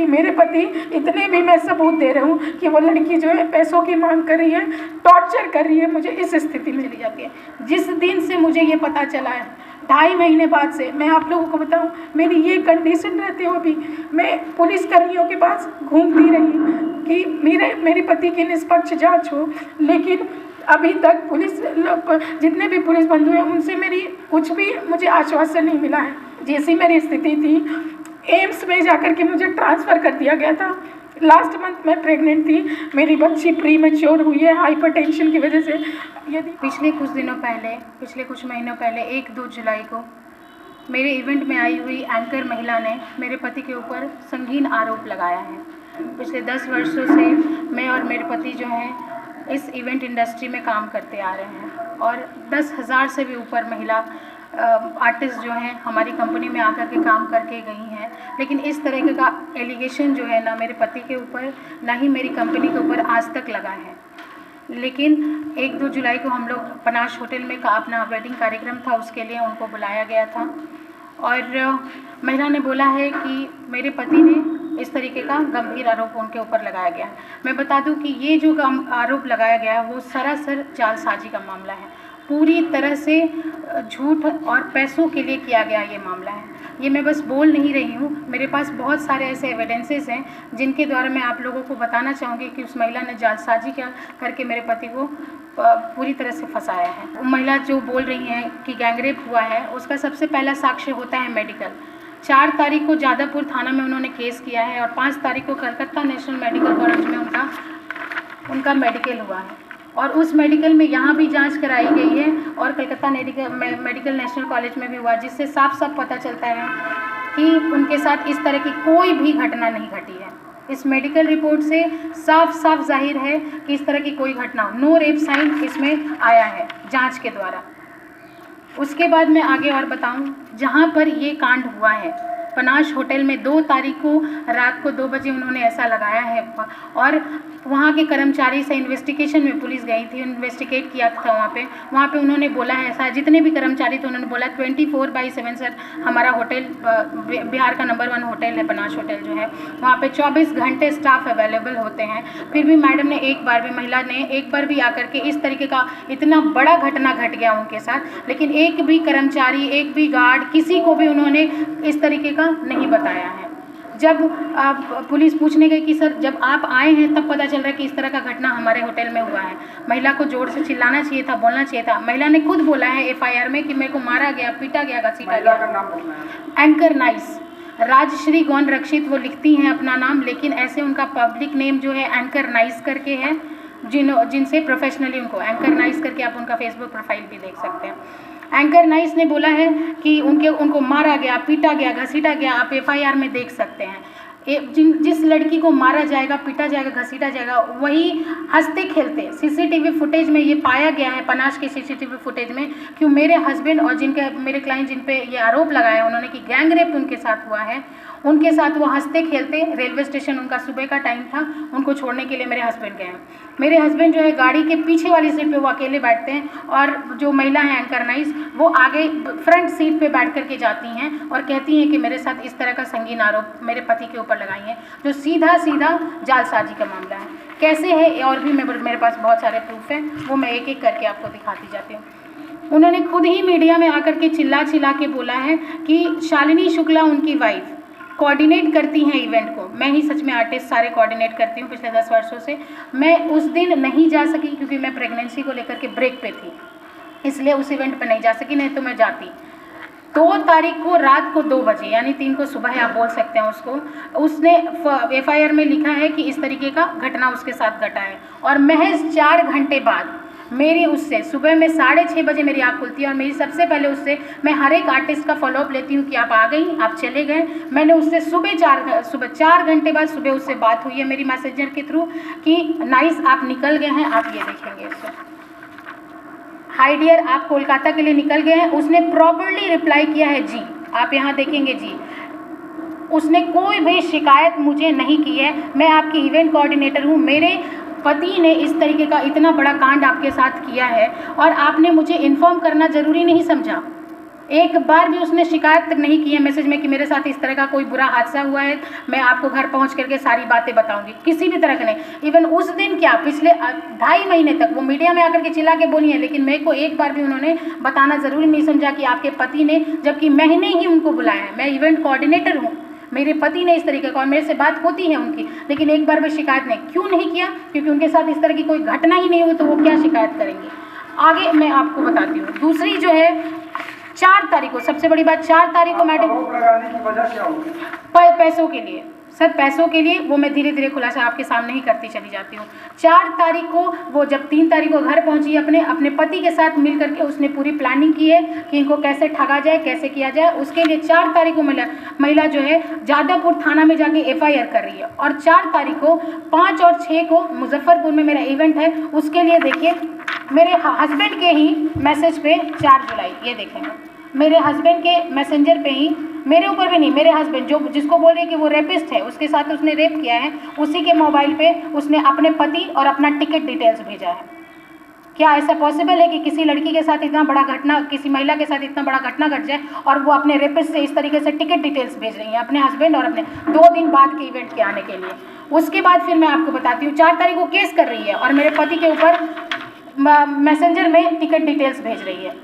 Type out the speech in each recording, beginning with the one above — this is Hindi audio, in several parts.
मेरे पति, इतने भी मैं सबूत दे रही हूँ कि वो लड़की जो है पैसों की मांग कर रही है, टॉर्चर कर रही है, मुझे इस स्थिति में ले जाती है। जिस दिन से मुझे ये पता चला है, 2.5 महीने बाद से, मैं आप लोगों को बताऊं, मेरी ये कंडीशन रहते हुए भी मैं पुलिस कर्मियों के पास घूमती रही कि मेरे पति की निष्पक्ष जांच हो, लेकिन अभी तक पुलिस जितने भी पुलिस बंधु हैं उनसे मेरी कुछ भी मुझे आश्वासन नहीं मिला है। जैसी मेरी स्थिति थी, एम्स में जाकर के मुझे ट्रांसफ़र कर दिया गया था। लास्ट मंथ मैं प्रेग्नेंट थी, मेरी बच्ची प्री मैच्योर हुई है हाइपरटेंशन की वजह से। यदि पिछले कुछ महीनों पहले 1-2 जुलाई को मेरे इवेंट में आई हुई एंकर महिला ने मेरे पति के ऊपर संगीन आरोप लगाया है। पिछले 10 वर्षों से मैं और मेरे पति जो हैं इस इवेंट इंडस्ट्री में काम करते आ रहे हैं और 10,000 से भी ऊपर महिला आर्टिस्ट जो हैं हमारी कंपनी में आकर के काम करके गई हैं, लेकिन इस तरह का एलिगेशन जो है ना मेरे पति के ऊपर ना ही मेरी कंपनी के ऊपर आज तक लगा है। लेकिन 1-2 जुलाई को हम लोग पनाश होटल में अपना वेडिंग कार्यक्रम था, उसके लिए उनको बुलाया गया था और महिला ने बोला है कि मेरे पति ने इस तरीके का गंभीर आरोप उनके ऊपर लगाया गया है। मैं बता दूं कि ये जो आरोप लगाया गया है वो सरासर जालसाजी का मामला है, पूरी तरह से झूठ और पैसों के लिए किया गया ये मामला है। ये मैं बस बोल नहीं रही हूँ, मेरे पास बहुत सारे ऐसे एविडेंसेस हैं जिनके द्वारा मैं आप लोगों को बताना चाहूँगी कि उस महिला ने जालसाजी करके मेरे पति को पूरी तरह से फंसाया है। वो महिला जो बोल रही हैं कि गैंगरेप हुआ है, उसका सबसे पहला साक्ष्य होता है मेडिकल। 4 तारीख को जादवपुर थाना में उन्होंने केस किया है और 5 तारीख को कलकत्ता नेशनल मेडिकल कॉलेज में उनका मेडिकल हुआ है और उस मेडिकल में यहाँ भी जांच कराई गई है और कलकत्ता मेडिकल नेशनल कॉलेज में भी हुआ, जिससे साफ पता चलता है कि उनके साथ इस तरह की कोई भी घटना नहीं घटी है। इस मेडिकल रिपोर्ट से साफ जाहिर है कि इस तरह की कोई घटना, नो रेप साइन इसमें आया है जांच के द्वारा। उसके बाद मैं आगे और बताऊं, जहां पर ये कांड हुआ है पनाश होटल में 2 तारीख को रात को 2 बजे उन्होंने ऐसा लगाया है और वहाँ के कर्मचारी से इन्वेस्टिगेशन में पुलिस गई थी, इन्वेस्टिगेट किया था वहाँ पे उन्होंने बोला है ऐसा, जितने भी कर्मचारी थे उन्होंने बोला 24/7 सर हमारा होटल बिहार का नंबर 1 होटल है पनाश होटल जो है, वहाँ पे 24 घंटे स्टाफ अवेलेबल होते हैं। फिर भी मैडम ने महिला ने एक बार भी आकर के इस तरीके का इतना बड़ा घटना घट गया उनके साथ, लेकिन एक भी कर्मचारी, एक भी गार्ड, किसी को भी उन्होंने इस तरीके का नहीं बताया है। जब पुलिस पूछने गई कि सर जब आप आए हैं तब पता चल रहा है कि इस तरह का घटना हमारे होटल में हुआ है, महिला को जोर से चिल्लाना चाहिए था, बोलना चाहिए था। महिला ने खुद बोला है FIR में कि मेरे को मारा गया, पीटा गया, घसीटा गया। एंकर नाइस राजश्री गौन रक्षित वो लिखती हैं अपना नाम, लेकिन ऐसे उनका पब्लिक नेम जो है एंकर नाइस करके है, जिनसे प्रोफेशनली उनको एंकर नाइस करके आप उनका फेसबुक प्रोफाइल भी देख सकते हैं। एंकर नाइस ने बोला है कि उनको मारा गया, पीटा गया, घसीटा गया, आप FIR में देख सकते हैं। जिस लड़की को मारा जाएगा, पीटा जाएगा, घसीटा जाएगा, वही हंसते खेलते CCTV फुटेज में ये पाया गया है, पनाश के CCTV फुटेज में, क्यों मेरे हस्बैंड और मेरे क्लाइंट जिन पे ये आरोप लगाया उन्होंने कि गैंग रेप उनके साथ हुआ है, उनके साथ वो हंसते खेलते रेलवे स्टेशन, उनका सुबह का टाइम था, उनको छोड़ने के लिए मेरे हस्बैंड गए हैं। मेरे हस्बैंड जो है गाड़ी के पीछे वाली सीट पे वो अकेले बैठते हैं और जो महिला है एंकर नाइस वो आगे फ्रंट सीट पे बैठ करके जाती हैं और कहती हैं कि मेरे साथ इस तरह का संगीन आरोप मेरे पति के ऊपर लगाई हैं, जो सीधा जालसाजी का मामला है। कैसे है और भी मेरे पास बहुत सारे प्रूफ हैं, वो मैं एक एक करके आपको दिखाती जाती हूँ। उन्होंने खुद ही मीडिया में आकर के चिल्ला के बोला है कि शालिनी शुक्ला उनकी वाइफ कोऑर्डिनेट करती हैं इवेंट को। मैं ही सच में आर्टिस्ट सारे कोऑर्डिनेट करती हूँ पिछले 10 वर्षों से। मैं उस दिन नहीं जा सकी क्योंकि मैं प्रेगनेंसी को लेकर के ब्रेक पे थी, इसलिए उस इवेंट पे नहीं जा सकी, नहीं तो मैं जाती। 2 तारीख को रात को 2 बजे यानी 3 को सुबह आप बोल सकते हैं उसको, उसने FIR में लिखा है कि इस तरीके का घटना उसके साथ घटा है और महज 4 घंटे बाद मेरी उससे सुबह में 6:30 बजे मेरी आँख खुलती है और मेरी सबसे पहले उससे मैं हर एक आर्टिस्ट का फॉलोअप लेती हूँ कि आप आ गई, आप चले गए। मैंने उससे सुबह 4 घंटे बाद सुबह उससे बात हुई है मेरी मैसेंजर के थ्रू कि नाइस आप निकल गए हैं, आप ये देखेंगे इससे, हाय डियर आप कोलकाता के लिए निकल गए हैं। उसने प्रॉपर्ली रिप्लाई किया है जी, आप यहाँ देखेंगे जी। उसने कोई भी शिकायत मुझे नहीं की है, मैं आपकी इवेंट कोऑर्डिनेटर हूँ, मेरे पति ने इस तरीके का इतना बड़ा कांड आपके साथ किया है और आपने मुझे इन्फॉर्म करना ज़रूरी नहीं समझा। एक बार भी उसने शिकायत तक नहीं की है मैसेज में कि मेरे साथ इस तरह का कोई बुरा हादसा हुआ है, मैं आपको घर पहुंच करके सारी बातें बताऊंगी, किसी भी तरह का नहीं। इवन उस दिन क्या, पिछले 2.5 महीने तक वो मीडिया में आकर के चिल्ला के बोली है, लेकिन मेरे को एक बार भी उन्होंने बताना ज़रूरी नहीं समझा कि आपके पति ने, जबकि मैंने ही उनको बुलाया है, मैं इवेंट कोऑर्डिनेटर हूँ, मेरे पति ने इस तरीके का, और मेरे से बात होती है उनकी, लेकिन एक बार भी शिकायत नहीं। क्यों नहीं किया? क्योंकि उनके साथ इस तरह की कोई घटना ही नहीं हुई, तो वो क्या शिकायत करेंगे। आगे मैं आपको बताती हूँ। दूसरी जो है 4 तारीख को, सबसे बड़ी बात 4 तारीख को मैडम, आरोप लगाने की वजह क्या होगी? पैसों के लिए सर, पैसों के लिए, वो मैं धीरे धीरे खुलासा आपके सामने ही करती चली जाती हूँ। 4 तारीख को वो जब 3 तारीख को घर पहुंची, अपने पति के साथ मिल करके उसने पूरी प्लानिंग की है कि इनको कैसे ठगा जाए, कैसे किया जाए। उसके लिए 4 तारीख को महिला जो है जादवपुर थाना में जाके FIR कर रही है, और 4 तारीख को 5 और 6 को मुजफ्फरपुर में मेरा इवेंट है। उसके लिए देखिए मेरे हस्बैंड के ही मैसेज पे 4 जुलाई, ये देखें मेरे हस्बैंड के मैसेंजर पे ही, मेरे ऊपर भी नहीं, मेरे हस्बैंड जो जिसको बोल रहे हैं कि वो रेपिस्ट है, उसके साथ उसने रेप किया है, उसी के मोबाइल पे उसने अपने पति और अपना टिकट डिटेल्स भेजा है। क्या ऐसा पॉसिबल है कि किसी लड़की के साथ इतना बड़ा घटना, किसी महिला के साथ इतना बड़ा घटना घट जाए और वो अपने रेपिस्ट से इस तरीके से टिकट डिटेल्स भेज रही हैं अपने हस्बैंड और अपने 2 दिन बाद के इवेंट के आने के लिए। उसके बाद फिर मैं आपको बताती हूँ 4 तारीख को केस कर रही है और मेरे पति के ऊपर मैसेंजर में टिकट डिटेल्स भेज रही है।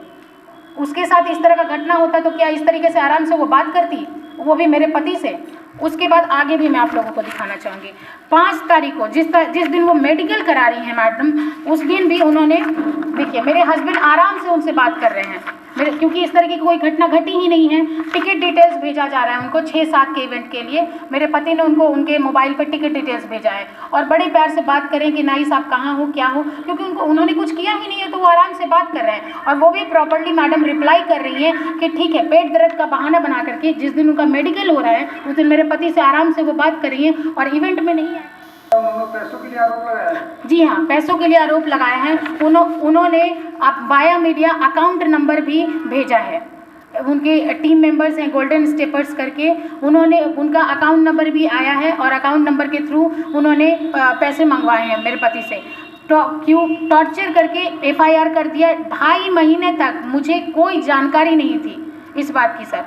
उसके साथ इस तरह का घटना होता तो क्या इस तरीके से आराम से वो बात करती, वो भी मेरे पति से। उसके बाद आगे भी मैं आप लोगों को दिखाना चाहूँगी। 5 तारीख को जिस दिन वो मेडिकल करा रही हैं मैडम, उस दिन भी उन्होंने, देखिए मेरे हस्बैंड आराम से उनसे बात कर रहे हैं, क्योंकि इस तरह की कोई घटना घटी ही नहीं है। टिकट डिटेल्स भेजा जा रहा है उनको 6-7 के इवेंट के लिए। मेरे पति ने उनको उनके मोबाइल पर टिकट डिटेल्स भेजा है और बड़े प्यार से बात करें कि नाइस आप कहाँ हो, क्या हो, क्योंकि उन्होंने कुछ किया ही नहीं है, तो वो आराम से बात कर रहे हैं। और वो भी प्रॉपर्ली मैडम रिप्लाई कर रही है कि ठीक है, पेट दर्द का बहाना बना करके जिस दिन उनका मेडिकल हो रहा है उस दिन मेरे पति से आराम से वो बात कर रही है और इवेंट में नहीं है। पैसों के लिए आरोप लगाया है? जी हाँ, पैसों के लिए आरोप लगाया है। उन्होंने वाया मीडिया अकाउंट नंबर भी भेजा है। उनके टीम मेंबर्स हैं गोल्डन स्टेपर्स करके, उन्होंने उनका अकाउंट नंबर भी आया है और अकाउंट नंबर के थ्रू उन्होंने पैसे मंगवाए हैं मेरे पति से। क्यों टॉर्चर करके FIR कर दिया। 2.5 महीने तक मुझे कोई जानकारी नहीं थी इस बात की सर,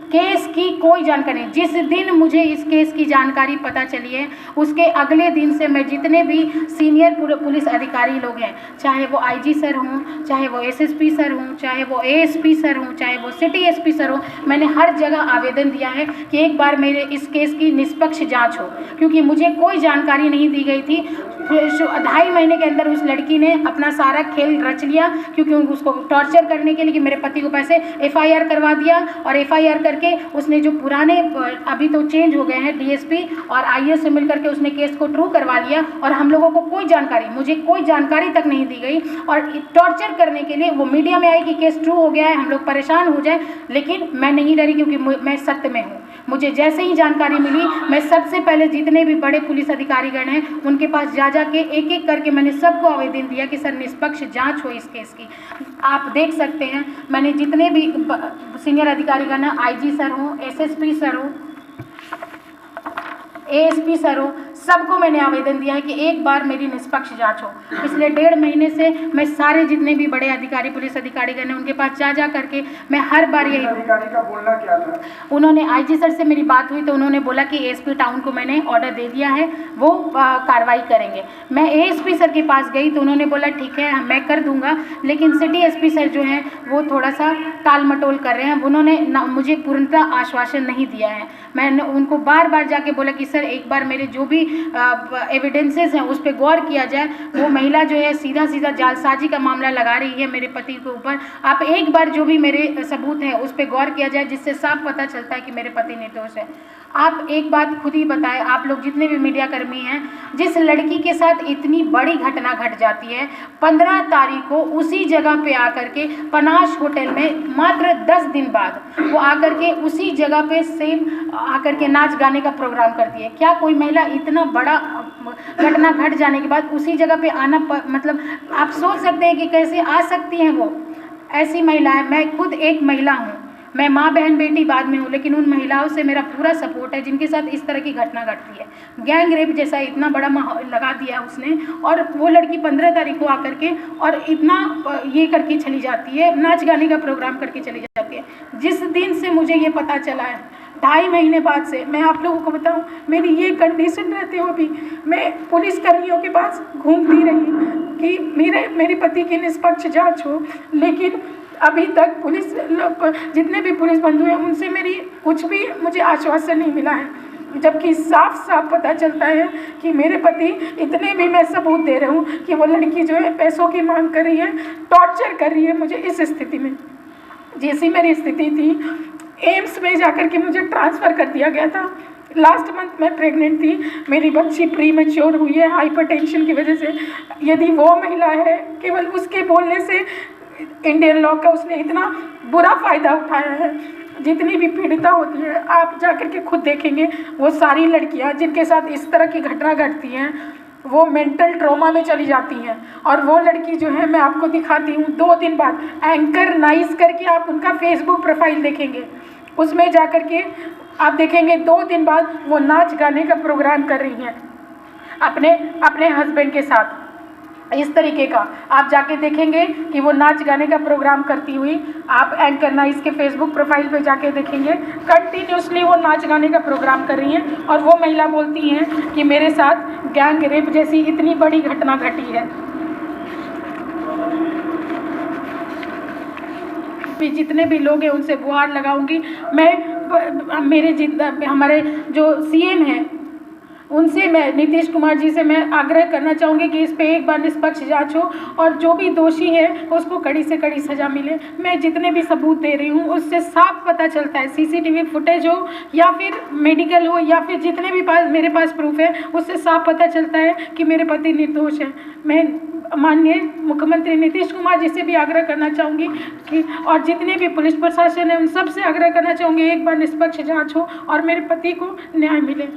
केस की कोई जानकारी नहीं। जिस दिन मुझे इस केस की जानकारी पता चली है उसके अगले दिन से मैं जितने भी सीनियर पुलिस अधिकारी लोग हैं, चाहे वो IG सर हों, चाहे वो SSP सर हों, चाहे वो ASP सर हों, चाहे वो सिटी SP सर हों, मैंने हर जगह आवेदन दिया है कि एक बार मेरे इस केस की निष्पक्ष जांच हो, क्योंकि मुझे कोई जानकारी नहीं दी गई थी। 2.5 महीने के अंदर उस लड़की ने अपना सारा खेल रच लिया, क्योंकि उसको टॉर्चर करने के लिए कि मेरे पति को पैसे FIR करवा दिया, और FIR करके उसने जो पुराने, अभी तो चेंज हो गए हैं DSP और IS से मिलकर के उसने केस को ट्रू करवा लिया और हम लोगों को कोई जानकारी, मुझे कोई जानकारी तक नहीं दी गई। और टॉर्चर करने के लिए वो मीडिया में आई कि केस ट्रू हो गया है, हम लोग परेशान हो जाए, लेकिन मैं नहीं डरी, क्योंकि मैं सत्य में हूँ। मुझे जैसे ही जानकारी मिली मैं सबसे पहले जितने भी बड़े पुलिस अधिकारीगण हैं उनके पास जा के एक एक करके मैंने सबको आवेदन दिया कि सर निष्पक्ष जांच हो इस केस की। आप देख सकते हैं मैंने जितने भी सीनियर अधिकारीगण हैं, IG सर हों, SSP सर हों, ASP सर हो, सबको मैंने आवेदन दिया है कि एक बार मेरी निष्पक्ष जांच हो। पिछले 1.5 महीने से मैं सारे जितने भी बड़े अधिकारी, पुलिस अधिकारीगण हैं, उनके पास जा करके मैं हर बार यही, अधिकारी का बोलना क्या था? उन्होंने IG सर से मेरी बात हुई तो उन्होंने बोला कि ASP टाउन को मैंने ऑर्डर दे दिया है, वो कार्रवाई करेंगे। मैं ASP सर के पास गई तो उन्होंने बोला ठीक है मैं कर दूंगा, लेकिन सिटी SP सर जो हैं वो थोड़ा सा टाल मटोल कर रहे हैं। उन्होंने मुझे पूर्णतः आश्वासन नहीं दिया है। मैंने उनको बार बार जाके बोला कि सर एक बार मेरे जो भी एविडेंसेस हैं उस पर गौर किया जाए। वो महिला जो है सीधा जालसाजी का मामला लगा रही है मेरे पति के ऊपर। आप एक बार जो भी मेरे सबूत हैं उस पर गौर किया जाए, जिससे साफ पता चलता है कि मेरे पति निर्दोष है। आप एक बात खुद ही बताएं, आप लोग जितने भी मीडिया कर्मी हैं, जिस लड़की के साथ इतनी बड़ी घटना घट जाती है, 15 तारीख को उसी जगह पे आकर के पनाश होटल में मात्र 10 दिन बाद वो आकर के उसी जगह पे सेम आकर के नाच गाने का प्रोग्राम करती है। क्या कोई महिला इतना बड़ा घटना घट जाने के बाद उसी जगह पे आना मतलब आप सोच सकते हैं कि कैसे आ सकती हैं वो ऐसी महिलाएं। मैं खुद एक महिला हूँ, मैं माँ बहन बेटी बाद में हूँ, लेकिन उन महिलाओं से मेरा पूरा सपोर्ट है जिनके साथ इस तरह की घटना घटती है। गैंग रेप जैसा इतना बड़ा माहौल लगा दिया उसने, और वो लड़की 15 तारीख को आकर के और इतना ये करके चली जाती है, नाच गाने का प्रोग्राम करके चली जाती है। जिस दिन से मुझे ये पता चला है, 2.5 महीने बाद से, मैं आप लोगों को बताऊं, मेरी ये कंडीशन रहते हुए भी मैं पुलिस कर्मियों के पास घूमती रही कि मेरे पति की निष्पक्ष जांच हो, लेकिन अभी तक पुलिस जितने भी पुलिस बंधु हैं उनसे मेरी कुछ भी मुझे आश्वासन नहीं मिला है, जबकि साफ साफ पता चलता है कि मेरे पति, इतने भी मैं सबूत दे रहा हूँ कि वो लड़की जो है पैसों की मांग कर रही है, टॉर्चर कर रही है मुझे। इस स्थिति में जैसी मेरी स्थिति थी, एम्स में जाकर के मुझे ट्रांसफ़र कर दिया गया था। लास्ट मंथ मैं प्रेग्नेंट थी, मेरी बच्ची प्री मैच्योर हुई है हाइपरटेंशन की वजह से। यदि वो महिला है, केवल उसके बोलने से इंडियन लॉ का उसने इतना बुरा फ़ायदा उठाया है। जितनी भी पीड़िता होती है, आप जाकर के खुद देखेंगे, वो सारी लड़कियां जिनके साथ इस तरह की घटना घटती हैं वो मेंटल ट्रॉमा में चली जाती हैं। और वो लड़की जो है, मैं आपको दिखाती हूँ, 2 दिन बाद एंकर नाइस करके आप उनका फेसबुक प्रोफाइल देखेंगे, उसमें जाकर के आप देखेंगे 2 दिन बाद वो नाच गाने का प्रोग्राम कर रही हैं अपने हस्बैंड के साथ। इस तरीके का आप जाके देखेंगे कि वो नाच गाने का प्रोग्राम करती हुई, आप एंकर नाइस के फेसबुक प्रोफाइल पे जाके देखेंगे, कंटिन्यूसली वो नाच गाने का प्रोग्राम कर रही हैं। और वो महिला बोलती हैं कि मेरे साथ गैंग रेप जैसी इतनी बड़ी घटना घटी है। जितने भी लोग हैं उनसे गुहार लगाऊंगी मैं, हमारे जो सीएम हैं उनसे, मैं नीतीश कुमार जी से मैं आग्रह करना चाहूँगी कि इस पे एक बार निष्पक्ष जांच हो और जो भी दोषी है उसको कड़ी से कड़ी सज़ा मिले। मैं जितने भी सबूत दे रही हूँ उससे साफ पता चलता है, सीसीटीवी फुटेज हो या फिर मेडिकल हो या फिर जितने भी मेरे पास प्रूफ है, उससे साफ पता चलता है कि मेरे पति निर्दोष हैं। मैं माननीय मुख्यमंत्री नीतीश कुमार जी से भी आग्रह करना चाहूँगी कि, और जितने भी पुलिस प्रशासन है उन सब से आग्रह करना चाहूँगी, एक बार निष्पक्ष जाँच हो और मेरे पति को न्याय मिले।